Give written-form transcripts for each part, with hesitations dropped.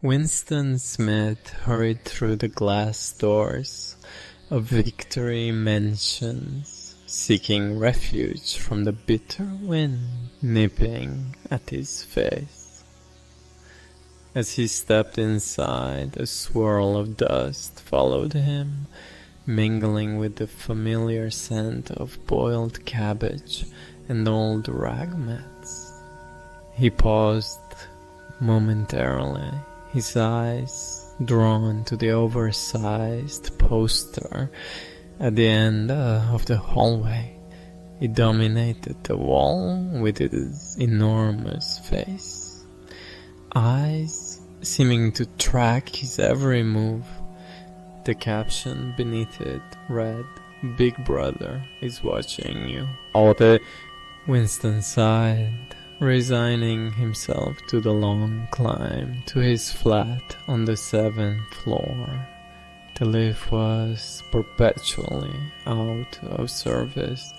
Winston Smith hurried through the glass doors of Victory Mansions, seeking refuge from the bitter wind nipping at his face. As he stepped inside, a swirl of dust followed him, mingling with the familiar scent of boiled cabbage and old rag mats. He paused momentarily, his eyes drawn to the oversized poster at the end of the hallway. It dominated the wall with its enormous face, eyes seeming to track his every move. The caption beneath it read, "Big Brother is watching you." Winston sighed, resigning himself to the long climb to his flat on the 7th floor. The lift was perpetually out of service,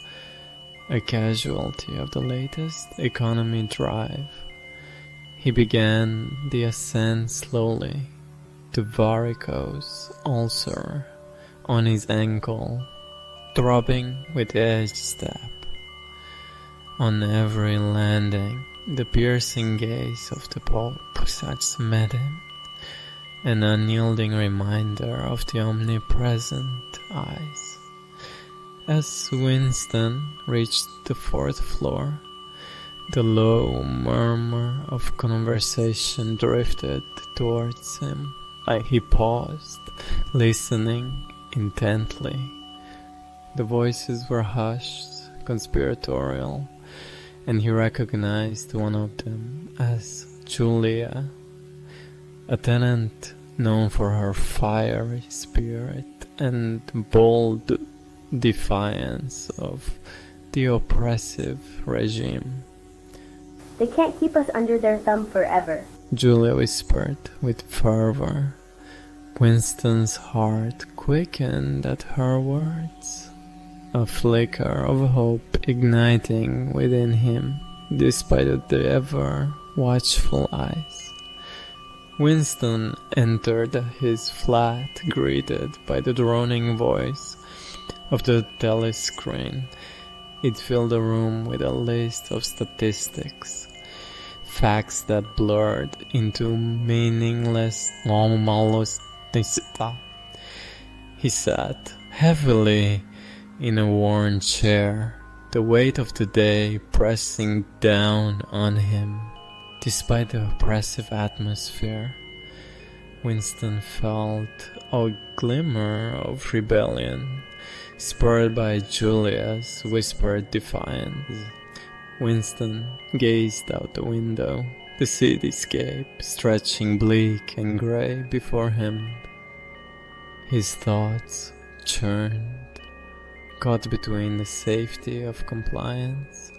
a casualty of the latest economy drive. He began the ascent slowly, the varicose ulcer on his ankle throbbing with each step. On every landing, the piercing gaze of the Pope met him, an unyielding reminder of the omnipresent eyes. As Winston reached the 4th floor, the low murmur of conversation drifted towards him. He paused, listening intently. The voices were hushed, conspiratorial, and he recognized one of them as Julia, a tenant known for her fiery spirit and bold defiance of the oppressive regime. "They can't keep us under their thumb forever," Julia whispered with fervor. Winston's heart quickened at her words, a flicker of hope igniting within him, despite the ever-watchful eyes. Winston entered his flat, greeted by the droning voice of the telescreen. It filled the room with a list of statistics, facts that blurred into meaningless anomalous. He sat heavily in a worn chair, the weight of the day pressing down on him. Despite the oppressive atmosphere, Winston felt a glimmer of rebellion, spurred by Julia's whispered defiance. Winston gazed out the window, the cityscape stretching bleak and grey before him. His thoughts churned, caught between the safety of compliance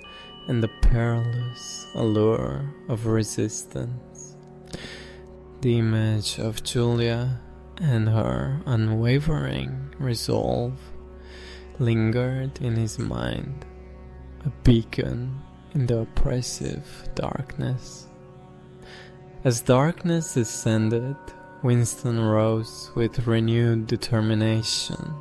and the perilous allure of resistance. The image of Julia and her unwavering resolve lingered in his mind, a beacon in the oppressive darkness. As darkness descended, Winston rose with renewed determination.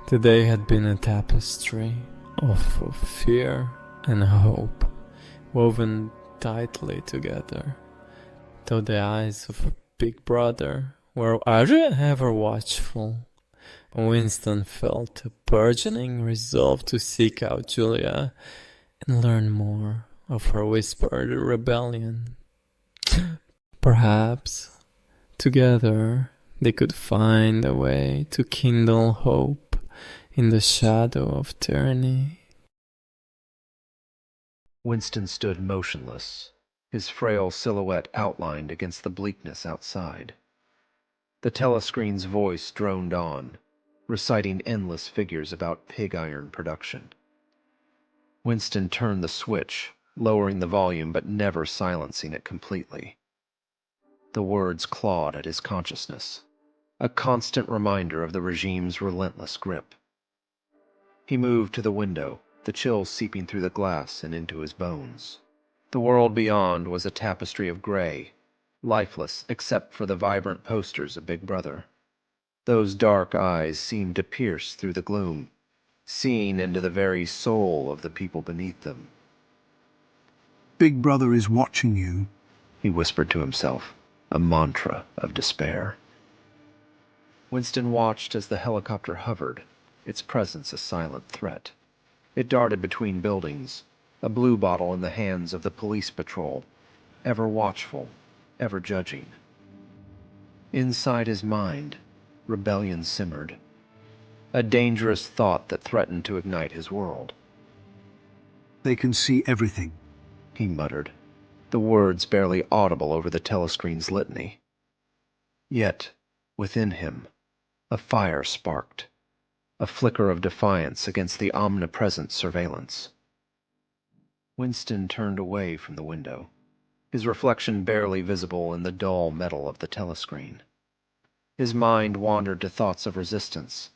The day had been a tapestry of fear and hope, woven tightly together. Though the eyes of a big brother were ever watchful, Winston felt a burgeoning resolve to seek out Julia and learn more of her whispered rebellion. Perhaps together they could find a way to kindle hope in the shadow of tyranny. Winston stood motionless, his frail silhouette outlined against the bleakness outside. The telescreen's voice droned on, reciting endless figures about pig iron production. Winston turned the switch, lowering the volume but never silencing it completely. The words clawed at his consciousness, a constant reminder of the regime's relentless grip. He moved to the window, the chill seeping through the glass and into his bones. The world beyond was a tapestry of gray, lifeless except for the vibrant posters of Big Brother. Those dark eyes seemed to pierce through the gloom, seeing into the very soul of the people beneath them. Big Brother is watching you, He whispered to himself, a mantra of despair. Winston watched as the helicopter hovered, its presence a silent threat. It darted between buildings, a blue bottle in the hands of the police patrol, ever watchful, ever judging. Inside his mind, rebellion simmered, a dangerous thought that threatened to ignite his world. They can see everything, He muttered, the words barely audible over the telescreen's litany. Yet, within him, a fire sparked, a flicker of defiance against the omnipresent surveillance. Winston turned away from the window, his reflection barely visible in the dull metal of the telescreen. His mind wandered to thoughts of resistance,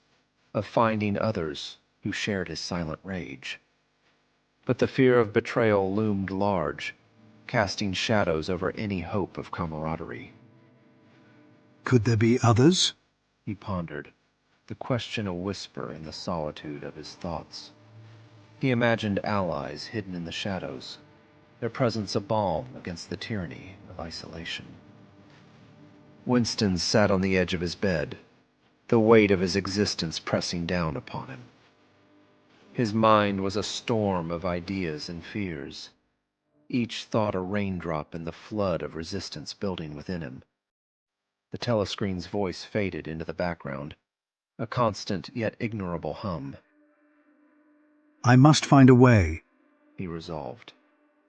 of finding others who shared his silent rage. But the fear of betrayal loomed large, casting shadows over any hope of camaraderie. Could there be others? He pondered, the question a whisper in the solitude of his thoughts. He imagined allies hidden in the shadows, their presence a balm against the tyranny of isolation. Winston sat on the edge of his bed, the weight of his existence pressing down upon him. His mind was a storm of ideas and fears, each thought a raindrop in the flood of resistance building within him. The telescreen's voice faded into the background, a constant yet ignorable hum. I must find a way, He resolved,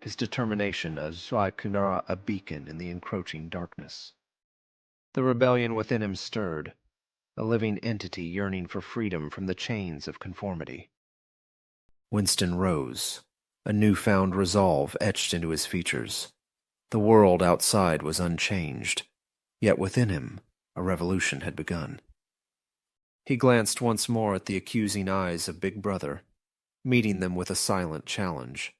his determination a beacon in the encroaching darkness. The rebellion within him stirred, a living entity yearning for freedom from the chains of conformity. Winston rose, a newfound resolve etched into his features. The world outside was unchanged, yet within him a revolution had begun. He glanced once more at the accusing eyes of Big Brother, meeting them with a silent challenge.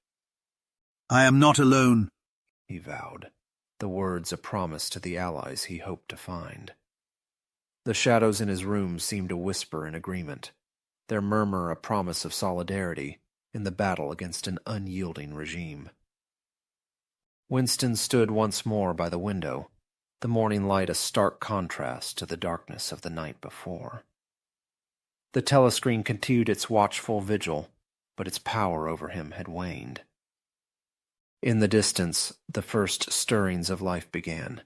I am not alone, He vowed, the words a promise to the allies he hoped to find. The shadows in his room seemed to whisper in agreement, their murmur a promise of solidarity in the battle against an unyielding regime. Winston stood once more by the window, the morning light a stark contrast to the darkness of the night before. The telescreen continued its watchful vigil, but its power over him had waned. In the distance, the first stirrings of life began,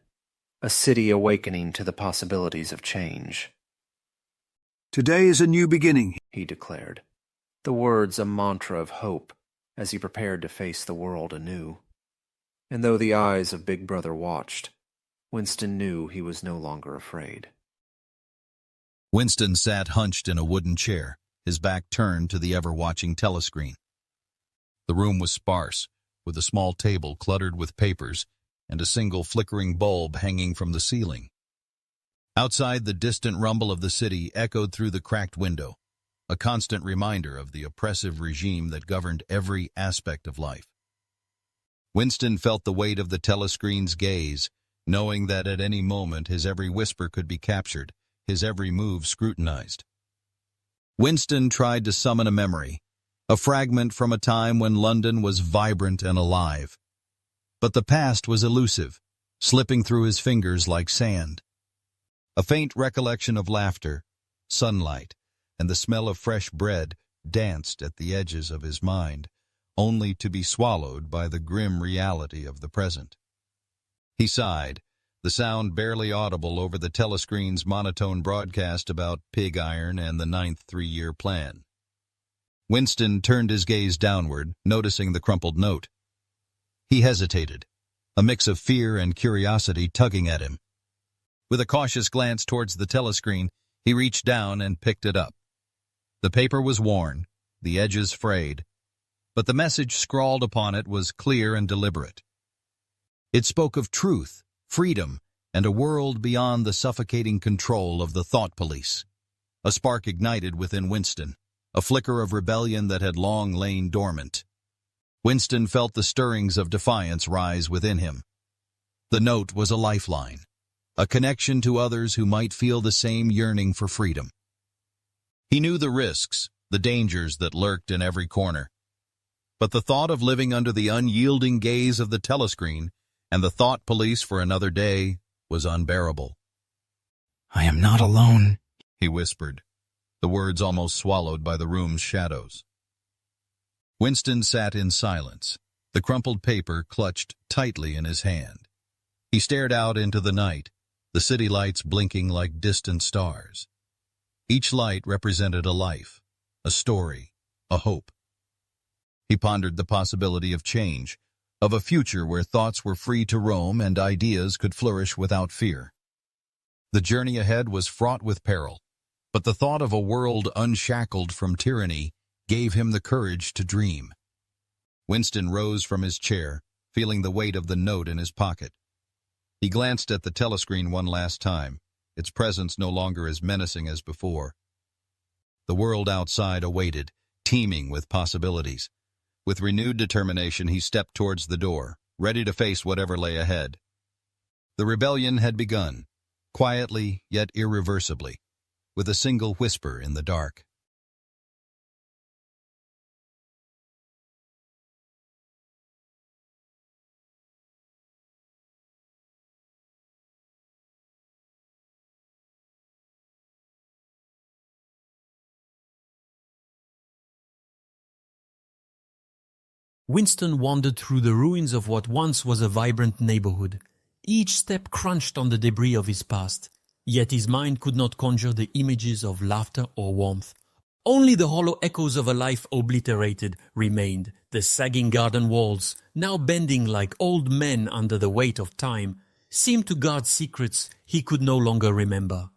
a city awakening to the possibilities of change. Today is a new beginning, He declared, the words a mantra of hope as he prepared to face the world anew. And though the eyes of Big Brother watched, Winston knew he was no longer afraid. Winston sat hunched in a wooden chair, his back turned to the ever-watching telescreen. The room was sparse, with a small table cluttered with papers and a single flickering bulb hanging from the ceiling. Outside, the distant rumble of the city echoed through the cracked window, a constant reminder of the oppressive regime that governed every aspect of life. Winston felt the weight of the telescreen's gaze, knowing that at any moment his every whisper could be captured, his every move scrutinized. Winston tried to summon a memory, a fragment from a time when London was vibrant and alive. But the past was elusive, slipping through his fingers like sand. A faint recollection of laughter, sunlight, and the smell of fresh bread danced at the edges of his mind, only to be swallowed by the grim reality of the present. He sighed, the sound barely audible over the telescreen's monotone broadcast about pig iron and the 9th three-year plan. Winston turned his gaze downward, noticing the crumpled note. He hesitated, a mix of fear and curiosity tugging at him. With a cautious glance towards the telescreen, he reached down and picked it up. The paper was worn, the edges frayed, but the message scrawled upon it was clear and deliberate. It spoke of truth, freedom, and a world beyond the suffocating control of the thought police. A spark ignited within Winston, a flicker of rebellion that had long lain dormant. Winston felt the stirrings of defiance rise within him. The note was a lifeline, a connection to others who might feel the same yearning for freedom. He knew the risks, the dangers that lurked in every corner. But the thought of living under the unyielding gaze of the telescreen and the thought police for another day was unbearable. "I am not alone," he whispered, the words almost swallowed by the room's shadows. Winston sat in silence, the crumpled paper clutched tightly in his hand. He stared out into the night, the city lights blinking like distant stars. Each light represented a life, a story, a hope. He pondered the possibility of change, of a future where thoughts were free to roam and ideas could flourish without fear. The journey ahead was fraught with peril, but the thought of a world unshackled from tyranny gave him the courage to dream. Winston rose from his chair, feeling the weight of the note in his pocket. He glanced at the telescreen one last time, its presence no longer as menacing as before. The world outside awaited, teeming with possibilities. With renewed determination, he stepped towards the door, ready to face whatever lay ahead. The rebellion had begun, quietly yet irreversibly, with a single whisper in the dark. Winston wandered through the ruins of what once was a vibrant neighborhood. Each step crunched on the debris of his past, yet his mind could not conjure the images of laughter or warmth. Only the hollow echoes of a life obliterated remained, the sagging garden walls, now bending like old men under the weight of time, seemed to guard secrets he could no longer remember.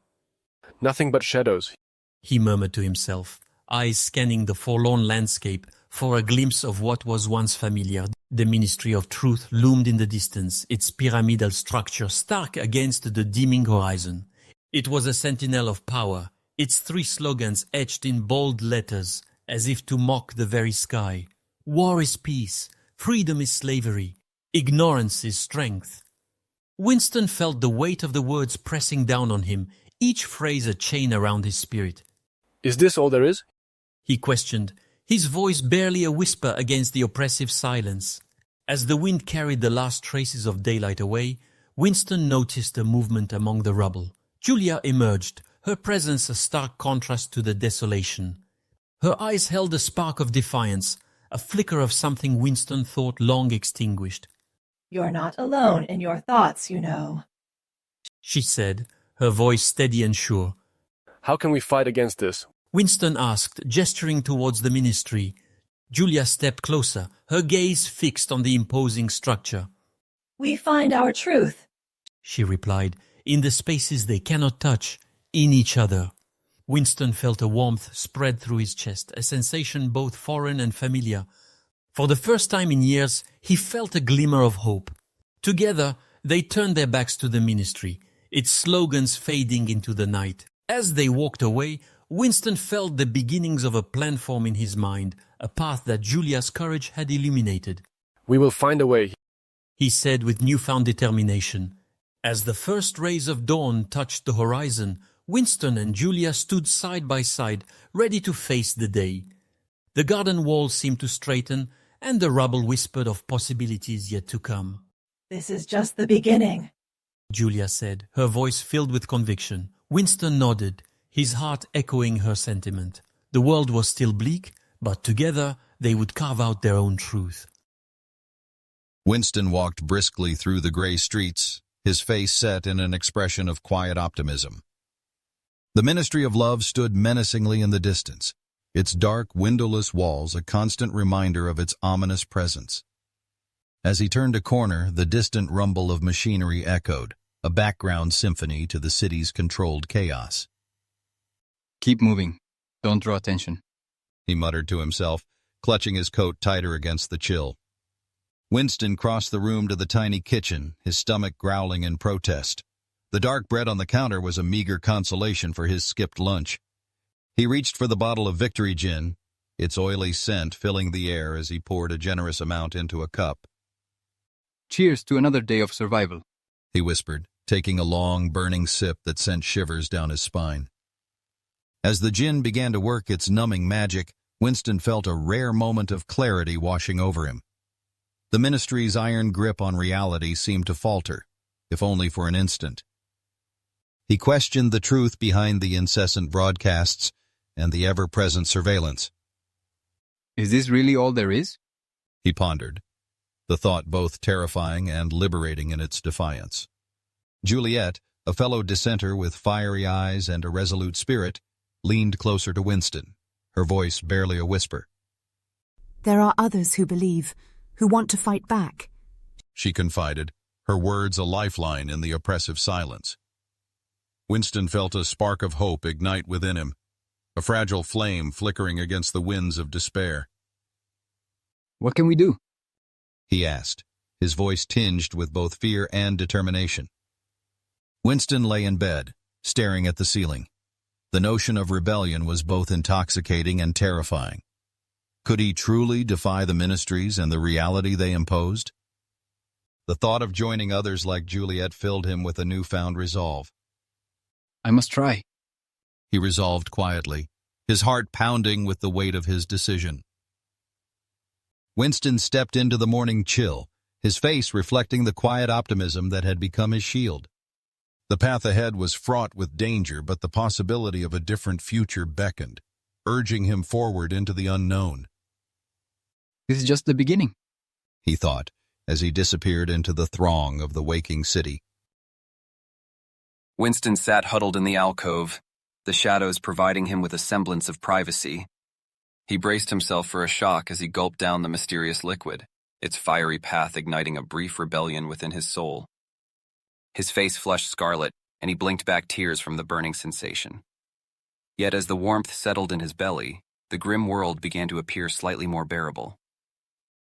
"Nothing but shadows," he murmured to himself, eyes scanning the forlorn landscape for a glimpse of what was once familiar. The Ministry of Truth loomed in the distance, its pyramidal structure stark against the dimming horizon. It was a sentinel of power, its three slogans etched in bold letters, as if to mock the very sky. War is peace, freedom is slavery, ignorance is strength. Winston felt the weight of the words pressing down on him, each phrase a chain around his spirit. "Is this all there is?" he questioned, his voice barely a whisper against the oppressive silence. As the wind carried the last traces of daylight away, Winston noticed a movement among the rubble. Julia emerged, her presence a stark contrast to the desolation. Her eyes held a spark of defiance, a flicker of something Winston thought long extinguished. "You're not alone in your thoughts, you know," she said, her voice steady and sure. "How can we fight against this?" Winston asked, gesturing towards the ministry. Julia stepped closer, her gaze fixed on the imposing structure. "We find our truth," she replied, "in the spaces they cannot touch, in each other." Winston felt a warmth spread through his chest, a sensation both foreign and familiar. For the first time in years, he felt a glimmer of hope. Together, they turned their backs to the ministry, its slogans fading into the night. As they walked away, Winston felt the beginnings of a plan form in his mind, a path that Julia's courage had illuminated. "We will find a way," he said with newfound determination. As the first rays of dawn touched the horizon, Winston and Julia stood side by side, ready to face the day. The garden wall seemed to straighten, and the rubble whispered of possibilities yet to come. "This is just the beginning," Julia said, her voice filled with conviction. Winston nodded, his heart echoing her sentiment. The world was still bleak, but together they would carve out their own truth. Winston walked briskly through the gray streets, his face set in an expression of quiet optimism. The Ministry of Love stood menacingly in the distance, its dark, windowless walls a constant reminder of its ominous presence. As he turned a corner, the distant rumble of machinery echoed, a background symphony to the city's controlled chaos. "Keep moving. Don't draw attention," he muttered to himself, clutching his coat tighter against the chill. Winston crossed the room to the tiny kitchen, his stomach growling in protest. The dark bread on the counter was a meager consolation for his skipped lunch. He reached for the bottle of Victory Gin, its oily scent filling the air as he poured a generous amount into a cup. "Cheers to another day of survival," he whispered, taking a long, burning sip that sent shivers down his spine. As the gin began to work its numbing magic, Winston felt a rare moment of clarity washing over him. The Ministry's iron grip on reality seemed to falter, if only for an instant. He questioned the truth behind the incessant broadcasts and the ever-present surveillance. Is this really all there is? He pondered, the thought both terrifying and liberating in its defiance. Juliet, a fellow dissenter with fiery eyes and a resolute spirit, leaned closer to Winston, her voice barely a whisper. There are others who believe, who want to fight back, she confided, her words a lifeline in the oppressive silence. Winston felt a spark of hope ignite within him, a fragile flame flickering against the winds of despair. What can we do? He asked, his voice tinged with both fear and determination. Winston lay in bed, staring at the ceiling. The notion of rebellion was both intoxicating and terrifying. Could he truly defy the ministries and the reality they imposed? The thought of joining others like Juliet filled him with a newfound resolve. I must try, he resolved quietly, his heart pounding with the weight of his decision. Winston stepped into the morning chill, his face reflecting the quiet optimism that had become his shield. The path ahead was fraught with danger, but the possibility of a different future beckoned, urging him forward into the unknown. This is just the beginning, he thought, as he disappeared into the throng of the waking city. Winston sat huddled in the alcove, the shadows providing him with a semblance of privacy. He braced himself for a shock as he gulped down the mysterious liquid, its fiery path igniting a brief rebellion within his soul. His face flushed scarlet, and he blinked back tears from the burning sensation. Yet as the warmth settled in his belly, the grim world began to appear slightly more bearable.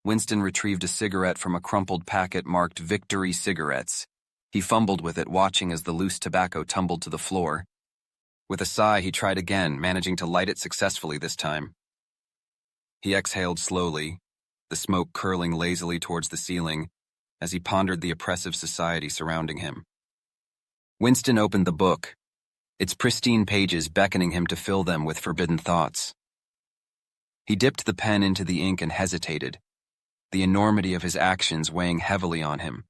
Winston retrieved a cigarette from a crumpled packet marked Victory Cigarettes. He fumbled with it, watching as the loose tobacco tumbled to the floor. With a sigh, he tried again, managing to light it successfully this time. He exhaled slowly, the smoke curling lazily towards the ceiling, as he pondered the oppressive society surrounding him. Winston opened the book, its pristine pages beckoning him to fill them with forbidden thoughts. He dipped the pen into the ink and hesitated, the enormity of his actions weighing heavily on him.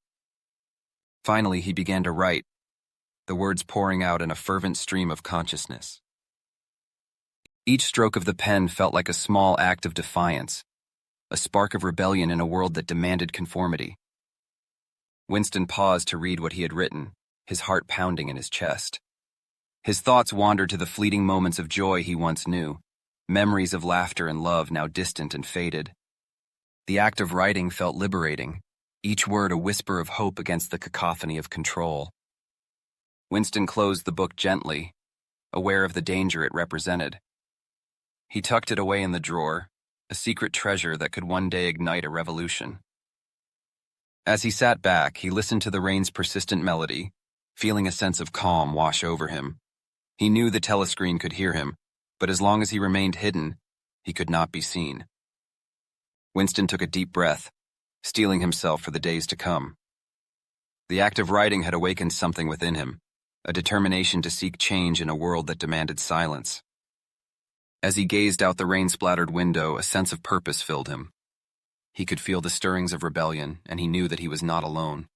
Finally, he began to write, the words pouring out in a fervent stream of consciousness. Each stroke of the pen felt like a small act of defiance, a spark of rebellion in a world that demanded conformity. Winston paused to read what he had written, his heart pounding in his chest. His thoughts wandered to the fleeting moments of joy he once knew, memories of laughter and love now distant and faded. The act of writing felt liberating, each word a whisper of hope against the cacophony of control. Winston closed the book gently, aware of the danger it represented. He tucked it away in the drawer, a secret treasure that could one day ignite a revolution. As he sat back, he listened to the rain's persistent melody, feeling a sense of calm wash over him. He knew the telescreen could hear him, but as long as he remained hidden, he could not be seen. Winston took a deep breath, steeling himself for the days to come. The act of writing had awakened something within him, a determination to seek change in a world that demanded silence. As he gazed out the rain-splattered window, a sense of purpose filled him. He could feel the stirrings of rebellion, and he knew that he was not alone.